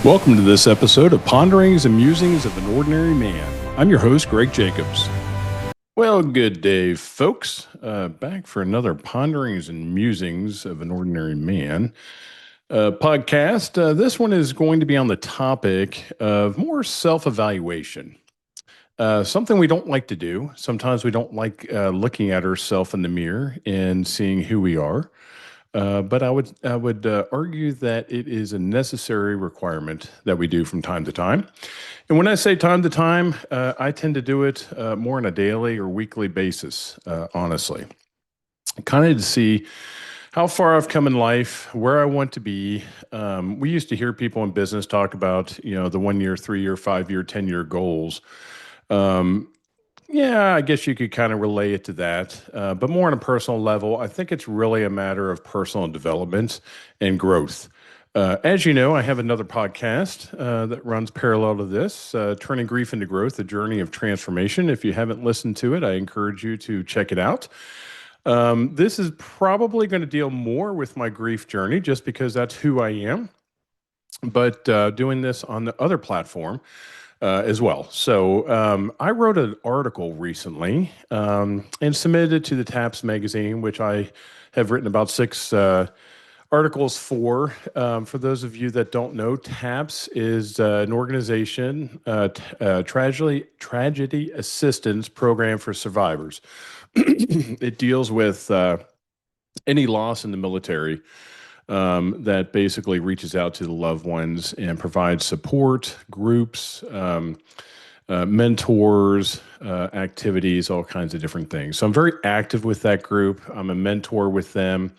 Welcome to this episode of Ponderings and Musings of an Ordinary Man. I'm your host, Greg Jacobs. Well, good day, folks. Back for another Ponderings and Musings of an Ordinary Man podcast. This one is going to be on the topic of more self-evaluation. Something we don't like to do. Sometimes we don't like looking at ourselves in the mirror and seeing who we are. But I would argue that it is a necessary requirement that we do from time to time. And when I say time to time, I tend to do it more on a daily or weekly basis, honestly. Kind of to see how far I've come in life, where I want to be. We used to hear people in business talk about, the 1 year, 3 year, 5 year, 10 year goals. Um, yeah, I guess you could kind of relay it to that. But more on a personal level, I think it's really a matter of personal development and growth. As you know, I have another podcast that runs parallel to this, Turning Grief into Growth, a journey of transformation. If you haven't listened to it, I encourage you to check it out. This is probably going to deal more with my grief journey just because that's who I am, but doing this on the other platform as well. So I wrote an article recently and submitted it to the TAPS magazine, which I have written about six articles for. For those of you that don't know, TAPS is an organization, tragedy assistance program for survivors. It deals with any loss in the military that basically reaches out to the loved ones and provides support, groups, mentors, activities, all kinds of different things. So I'm very active with that group. I'm a mentor with them.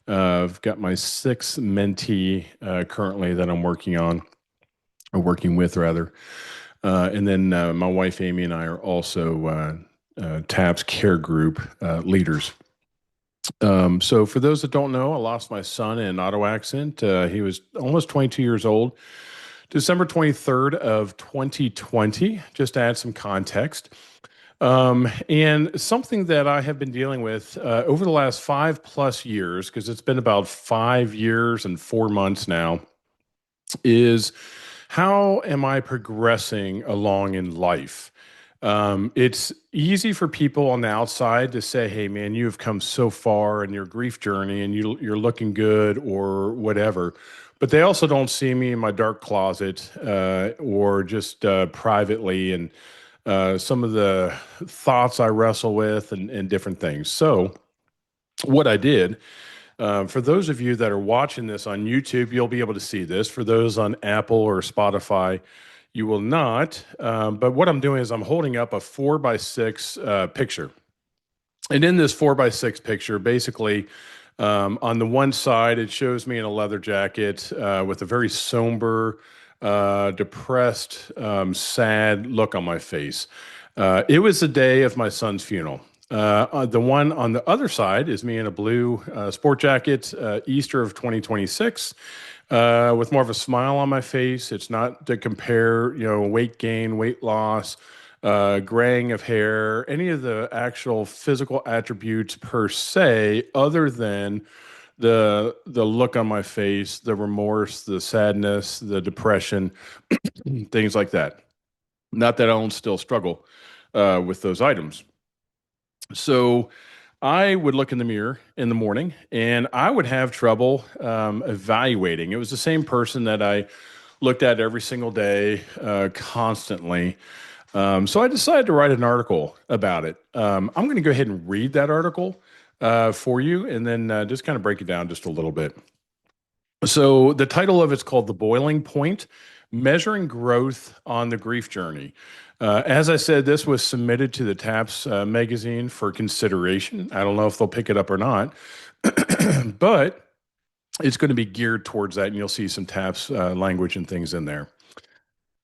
I've got my sixth mentee currently that I'm working on, or working with rather. And then my wife Amy and I are also TAPS care group leaders. So for those that don't know, I lost my son in an auto accident. He was almost 22 years old, December 23rd of 2020, just to add some context. And something that I have been dealing with over the last 5+ years, because it's been about 5 years and 4 months now, is how am I progressing along in life? It's easy for people on the outside to say, "Hey, man, you have come so far in your grief journey, and you're looking good," or whatever. But they also don't see me in my dark closet, or just privately, and some of the thoughts I wrestle with, and different things. So, what I did. For those of you that are watching this on YouTube, you'll be able to see this. For those on Apple or Spotify, you will not. But what I'm doing is I'm holding up a 4x6 picture. And in this 4x6 picture, basically, on the one side, it shows me in a leather jacket with a very somber, depressed, sad look on my face. It was the day of my son's funeral. The one on the other side is me in a blue sport jacket, Easter of 2026, with more of a smile on my face. It's not to compare, weight gain, weight loss, graying of hair, any of the actual physical attributes per se, other than the look on my face, the remorse, the sadness, the depression, things like that. Not that I don't still struggle with those items. So I would look in the mirror in the morning and I would have trouble evaluating. It was the same person that I looked at every single day, constantly. So I decided to write an article about it. I'm going to go ahead and read that article for you and then just kind of break it down just a little bit. So the title of it's called The Boiling Point: Measuring Growth on the Grief Journey. As I said, this was submitted to the TAPS magazine for consideration. I don't know if they'll pick it up or not, but it's going to be geared towards that, and you'll see some TAPS language and things in there.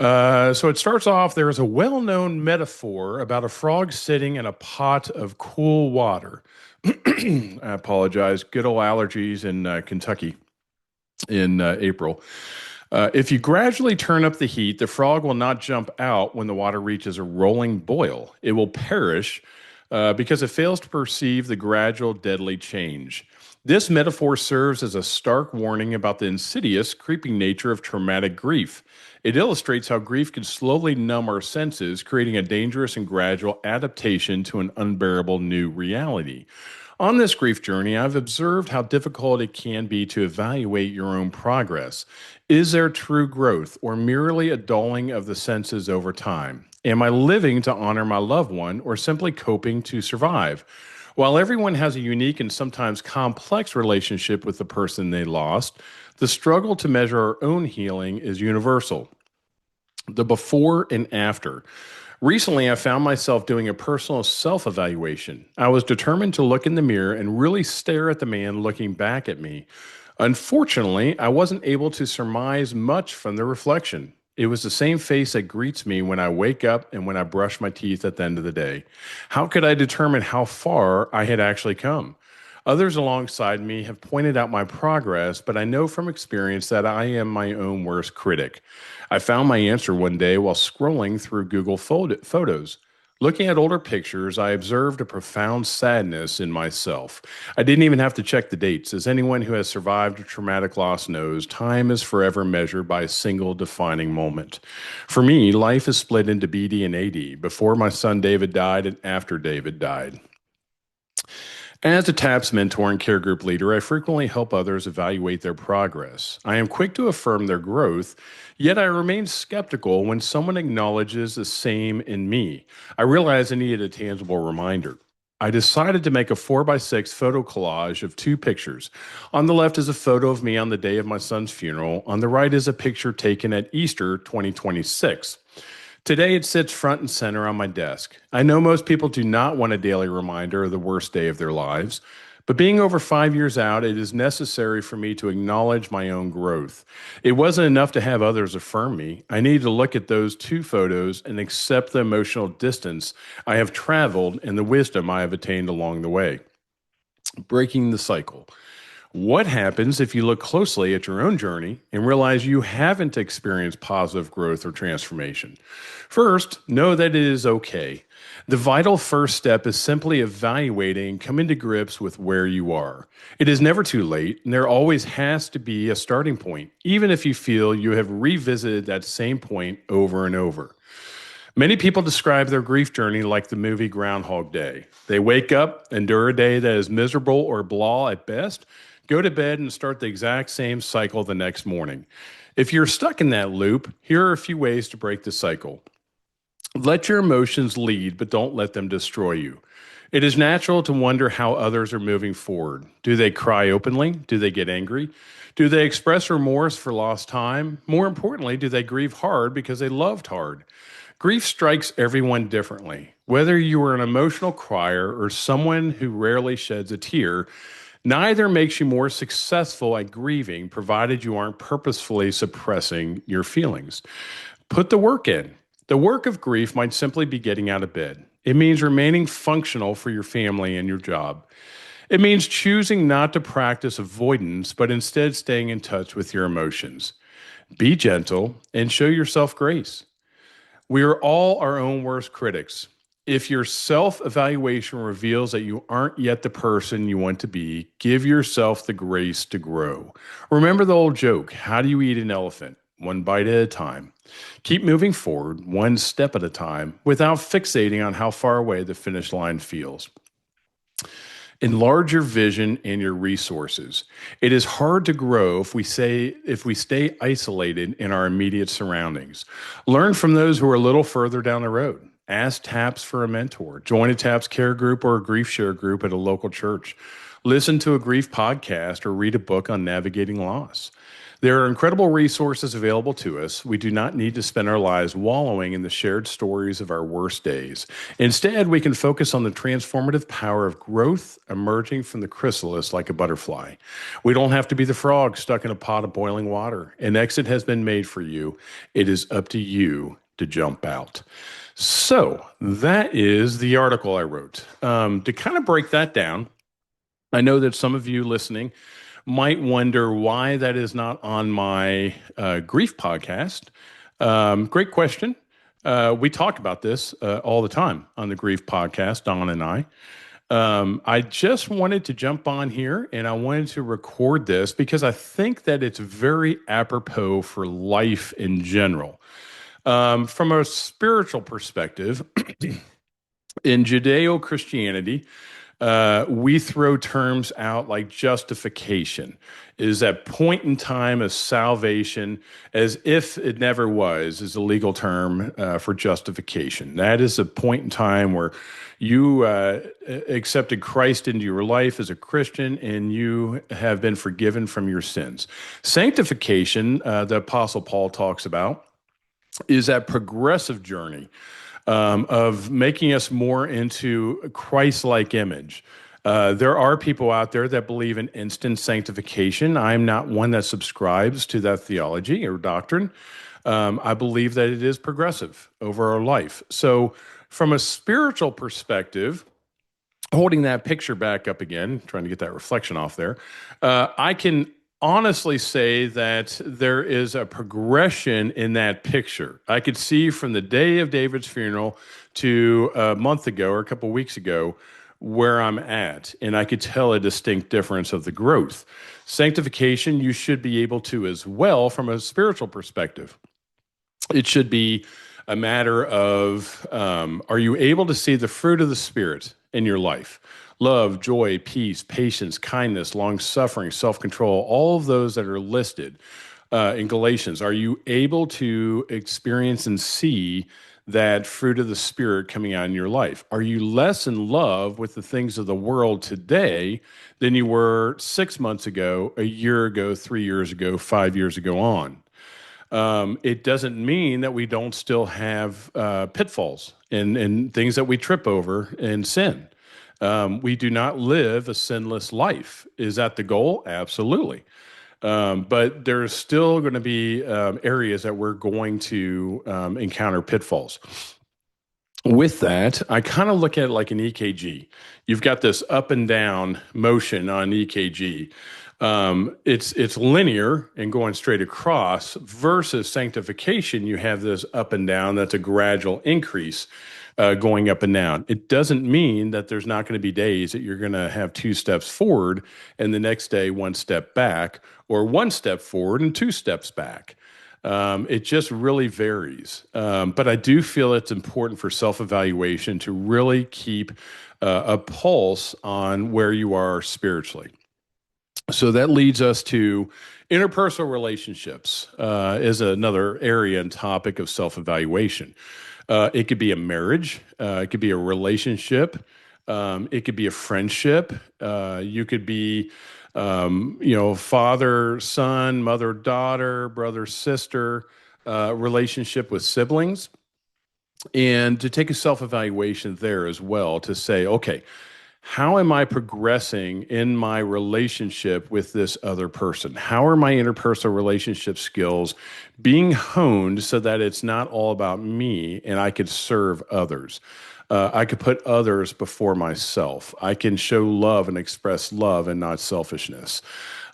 So it starts off, there is a well-known metaphor about a frog sitting in a pot of cool water. I apologize. Good old allergies in Kentucky in April. If you gradually turn up the heat, the frog will not jump out when the water reaches a rolling boil. It will perish because it fails to perceive the gradual deadly change. This metaphor serves as a stark warning about the insidious, creeping nature of traumatic grief. It illustrates how grief can slowly numb our senses, creating a dangerous and gradual adaptation to an unbearable new reality. On this grief journey, I've observed how difficult it can be to evaluate your own progress. Is there true growth or merely a dulling of the senses over time? Am I living to honor my loved one or simply coping to survive? While everyone has a unique and sometimes complex relationship with the person they lost, the struggle to measure our own healing is universal. The before and after. Recently, I found myself doing a personal self evaluation. I was determined to look in the mirror and really stare at the man looking back at me. Unfortunately, I wasn't able to surmise much from the reflection. It was the same face that greets me when I wake up and when I brush my teeth at the end of the day. How could I determine how far I had actually come? Others alongside me have pointed out my progress, but I know from experience that I am my own worst critic. I found my answer one day while scrolling through Google Photos. Looking at older pictures, I observed a profound sadness in myself. I didn't even have to check the dates. As anyone who has survived a traumatic loss knows, time is forever measured by a single defining moment. For me, life is split into BD and AD, before my son David died and after David died. As a TAPS mentor and care group leader, I frequently help others evaluate their progress. I am quick to affirm their growth, yet I remain skeptical when someone acknowledges the same in me. I realize I needed a tangible reminder. I decided to make a 4x6 photo collage of two pictures. On the left is a photo of me on the day of my son's funeral. On the right is a picture taken at Easter 2026. Today, it sits front and center on my desk. I know most people do not want a daily reminder of the worst day of their lives, but being over 5 years out, it is necessary for me to acknowledge my own growth. It wasn't enough to have others affirm me. I needed to look at those two photos and accept the emotional distance I have traveled and the wisdom I have attained along the way. Breaking the cycle. What happens if you look closely at your own journey and realize you haven't experienced positive growth or transformation? First, know that it is okay. The vital first step is simply evaluating and coming to grips with where you are. It is never too late, and there always has to be a starting point, even if you feel you have revisited that same point over and over. Many people describe their grief journey like the movie Groundhog Day. They wake up, endure a day that is miserable or blah at best, go to bed, and start the exact same cycle the next morning. If you're stuck in that loop, here are a few ways to break the cycle. Let your emotions lead, but don't let them destroy you. It is natural to wonder how others are moving forward. Do they cry openly? Do they get angry? Do they express remorse for lost time? More importantly, do they grieve hard because they loved hard? Grief strikes everyone differently. Whether you are an emotional crier or someone who rarely sheds a tear, neither makes you more successful at grieving, provided you aren't purposefully suppressing your feelings. Put the work in. The work of grief might simply be getting out of bed. It means remaining functional for your family and your job. It means choosing not to practice avoidance, but instead staying in touch with your emotions. Be gentle and show yourself grace. We are all our own worst critics. If your self-evaluation reveals that you aren't yet the person you want to be, give yourself the grace to grow. Remember the old joke, how do you eat an elephant? One bite at a time. Keep moving forward, one step at a time, without fixating on how far away the finish line feels. Enlarge your vision and your resources. It is hard to grow if we stay isolated in our immediate surroundings. Learn from those who are a little further down the road. Ask TAPS for a mentor. Join a TAPS care group or a grief share group at a local church. Listen to a grief podcast or read a book on navigating loss. There are incredible resources available to us. We do not need to spend our lives wallowing in the shared stories of our worst days. Instead, we can focus on the transformative power of growth emerging from the chrysalis like a butterfly. We don't have to be the frog stuck in a pot of boiling water. An exit has been made for you. It is up to you to jump out. So that is the article I wrote. To kind of break that down, I know that some of you listening might wonder why that is not on my grief podcast. Great question. We talk about this all the time on the grief podcast, Don and I. I just wanted to jump on here and I wanted to record this because I think that it's very apropos for life in general. From a spiritual perspective, in Judeo Christianity, we throw terms out like justification is that point in time of salvation as if it never was is a legal term for justification. That is a point in time where you accepted Christ into your life as a Christian and you have been forgiven from your sins. Sanctification, the Apostle Paul talks about, is that progressive journey of making us more into Christ-like image. There are people out there that believe in instant sanctification. I'm not one that subscribes to that theology or doctrine. I believe that it is progressive over our life. So, from a spiritual perspective, holding that picture back up again, trying to get that reflection off there, I can honestly say that there is a progression in that picture. I could see from the day of David's funeral to a month ago or a couple of weeks ago where I'm at, and I could tell a distinct difference of the growth. Sanctification, you should be able to as well from a spiritual perspective. It should be a matter of are you able to see the fruit of the Spirit in your life? Love, joy, peace, patience, kindness, long suffering, self control, all of those that are listed in Galatians. Are you able to experience and see that fruit of the Spirit coming out in your life? Are you less in love with the things of the world today than you were 6 months ago, a year ago, 3 years ago, 5 years ago on? It doesn't mean that we don't still have pitfalls and things that we trip over in sin. We do not live a sinless life. Is that the goal? Absolutely. But there's still going to be areas that we're going to encounter pitfalls. With that, I kind of look at it like an EKG. You've got this up and down motion on EKG. It's linear and going straight across versus sanctification. You have this up and down. That's a gradual increase going up and down. It doesn't mean that there's not going to be days that you're going to have 2 steps forward and the next day 1 step back, or 1 step forward and 2 steps back. It just really varies. But I do feel it's important for self-evaluation to really keep a pulse on where you are spiritually. So that leads us to interpersonal relationships is another area and topic of self-evaluation. It could be a marriage. It could be a relationship. It could be a friendship. You could be, father, son, mother, daughter, brother, sister, relationship with siblings. And to take a self-evaluation there as well to say, okay, how am I progressing in my relationship with this other person? How are my interpersonal relationship skills being honed so that it's not all about me and I could serve others? I could put others before myself. I can show love and express love and not selfishness.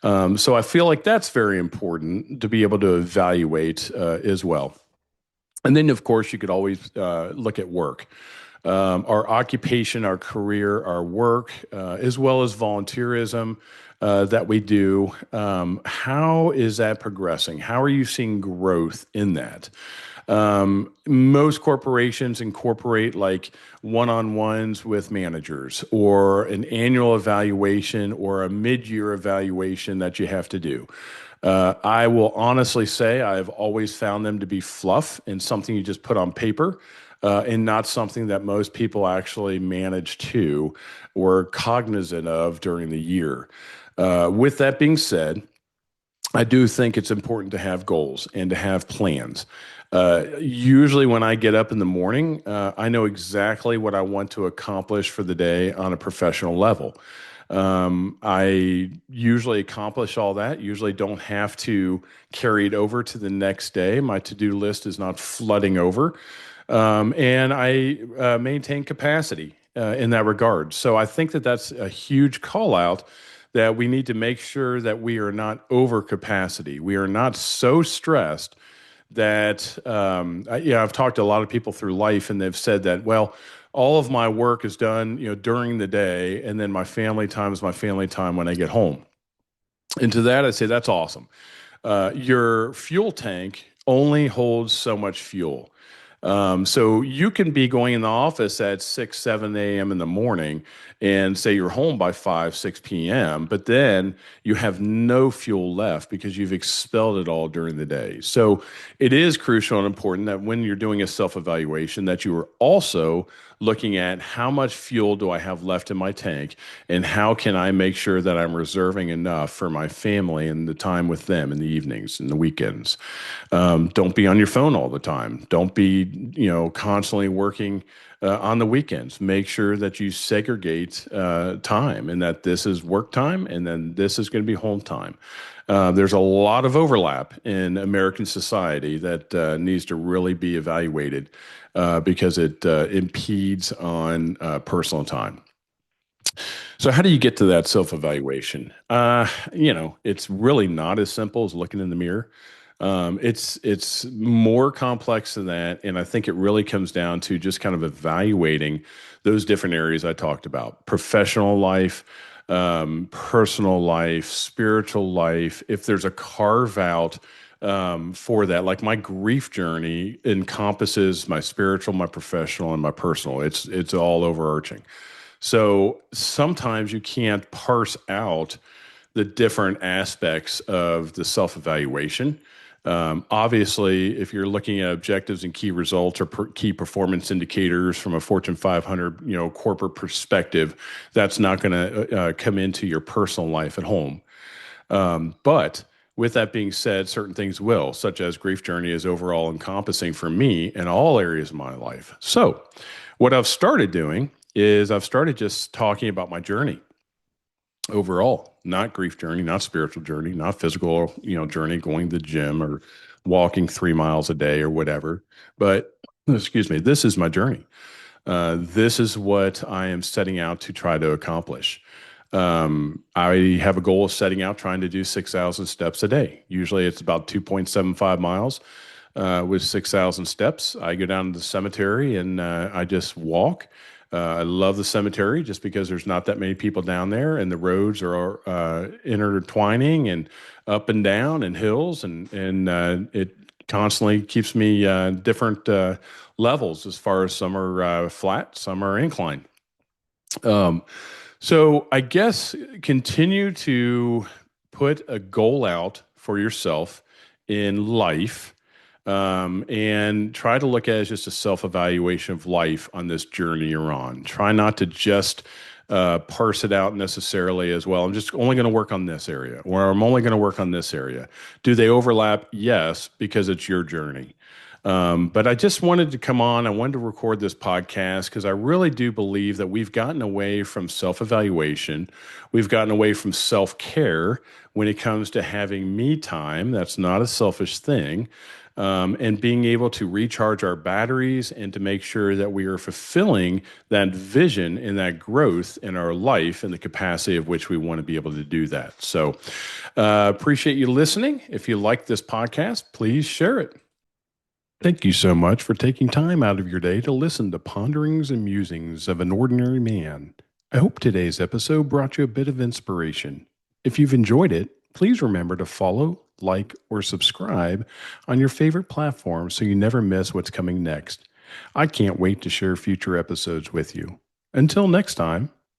So I feel like that's very important to be able to evaluate as well. And then, of course, you could always look at work. Our occupation, our career, our work, as well as volunteerism that we do. How is that progressing? How are you seeing growth in that? Most corporations incorporate like one-on-ones with managers or an annual evaluation or a mid-year evaluation that you have to do. I will honestly say I've always found them to be fluff and something you just put on paper. And not something that most people actually manage to or cognizant of during the year. With that being said, I do think it's important to have goals and to have plans. Usually, when I get up in the morning, I know exactly what I want to accomplish for the day on a professional level. I usually accomplish all that, usually don't have to carry it over to the next day. My to-do list is not flooding over. And I maintain capacity in that regard. So I think that that's a huge call out that we need to make sure that we are not over capacity. We are not so stressed that, I've talked to a lot of people through life and they've said that, well, all of my work is done, during the day, and then my family time is my family time when I get home. And to that, I say that's awesome. Your fuel tank only holds so much fuel. So you can be going in the office at 6, 7 a.m. in the morning and say you're home by 5, 6 p.m., but then you have no fuel left because you've expelled it all during the day. So it is crucial and important that when you're doing a self-evaluation that you are also looking at how much fuel do I have left in my tank and how can I make sure that I'm reserving enough for my family and the time with them in the evenings and the weekends. Don't be on your phone all the time. Don't be, constantly working on the weekends. Make sure that you segregate time and that this is work time and then this is going to be home time. There's a lot of overlap in American society that needs to really be evaluated because it impedes on personal time. So, how do you get to that self evaluation? It's really not as simple as looking in the mirror. It's more complex than that, and I think it really comes down to just kind of evaluating those different areas I talked about: professional life, personal life, spiritual life. If there's a carve out for that, like my grief journey encompasses my spiritual, my professional, and my personal. It's all overarching. So sometimes you can't parse out the different aspects of the self evaluation. Obviously, if you're looking at objectives and key results or key performance indicators from a Fortune 500, corporate perspective, that's not going to come into your personal life at home. But with that being said, certain things will, such as grief journey is overall encompassing for me in all areas of my life. So, what I've started doing is I've started just talking about my journey overall, not grief journey, not spiritual journey, not physical, journey, going to the gym or walking 3 miles a day or whatever. But excuse me, this is my journey. This is what I am setting out to try to accomplish. I have a goal of setting out trying to do 6,000 steps a day. Usually it's about 2.75 miles. With 6,000 steps, I go down to the cemetery and I just walk. I love the cemetery just because there's not that many people down there, and the roads are intertwining and up and down and hills, and it constantly keeps me different levels as far as some are flat, some are inclined. Um, so I guess continue to put a goal out for yourself in life, and try to look at it as just a self-evaluation of life on this journey you're on. Try not to just parse it out necessarily as well. I'm just only going to work on this area, or I'm only going to work on this area. Do they overlap? Yes, because it's your journey. But I just wanted to come on. I wanted to record this podcast because I really do believe that we've gotten away from self evaluation. We've gotten away from self care when it comes to having me time. That's not a selfish thing. And being able to recharge our batteries and to make sure that we are fulfilling that vision and that growth in our life and the capacity of which we want to be able to do that. So, appreciate you listening. If you like this podcast, please share it. Thank you so much for taking time out of your day to listen to Ponderings and Musings of an Ordinary Man. I hope today's episode brought you a bit of inspiration. If you've enjoyed it, please remember to follow, like, or subscribe on your favorite platform so you never miss what's coming next. I can't wait to share future episodes with you. Until next time.